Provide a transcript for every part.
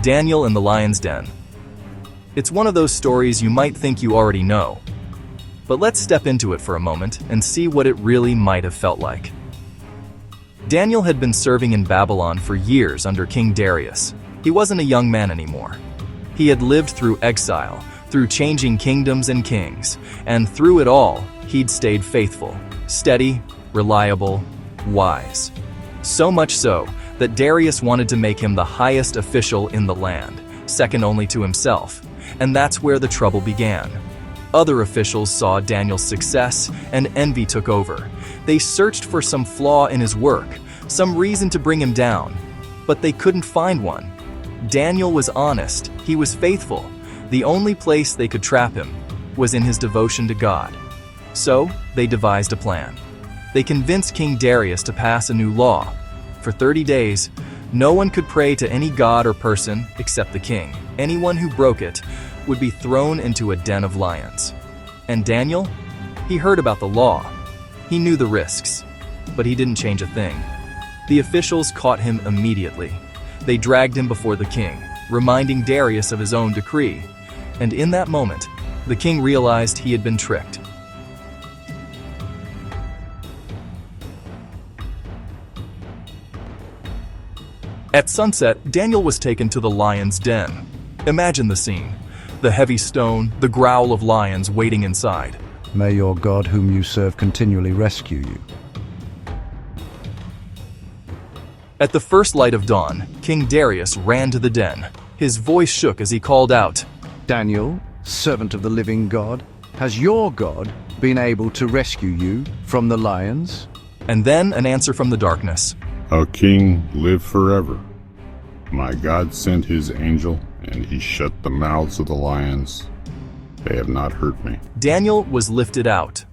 Daniel in the Lion's Den. It's one of those stories you might think you already know. But let's step into it for a moment and see what it really might have felt like. Daniel had been serving in Babylon for years under King Darius. He wasn't a young man anymore. He had lived through exile, through changing kingdoms and kings, and through it all, he'd stayed faithful, steady, reliable, wise. So much so that Darius wanted to make him the highest official in the land, second only to himself. And that's where the trouble began. Other officials saw Daniel's success, and envy took over. They searched for some flaw in his work, some reason to bring him down, but they couldn't find one. Daniel was honest, he was faithful. The only place they could trap him was in his devotion to God. So, they devised a plan. They convinced King Darius to pass a new law. For 30 days, no one could pray to any god or person except the king. Anyone who broke it would be thrown into a den of lions. And Daniel? He heard about the law. He knew the risks, but he didn't change a thing. The officials caught him immediately. They dragged him before the king, reminding Darius of his own decree. And in that moment, the king realized he had been tricked. At sunset, Daniel was taken to the lion's den. Imagine the scene. The heavy stone, the growl of lions waiting inside. May your God whom you serve continually rescue you. At the first light of dawn, King Darius ran to the den. His voice shook as he called out, Daniel, servant of the living God, has your God been able to rescue you from the lions? And then an answer from the darkness. A king live forever. My God sent his angel, and he shut the mouths of the lions. They have not hurt me. Daniel was lifted out.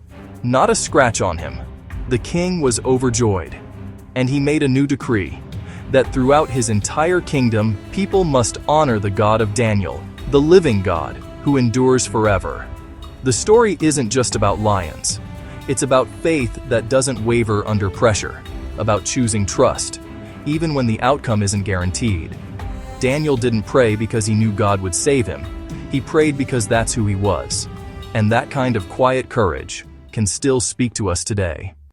Not a scratch on him. The king was overjoyed. And he made a new decree, that throughout his entire kingdom, people must honor the God of Daniel, the living God, who endures forever. The story isn't just about lions. It's about faith that doesn't waver under pressure, about choosing trust, even when the outcome isn't guaranteed. Daniel didn't pray because he knew God would save him. He prayed because that's who he was. And that kind of quiet courage can still speak to us today.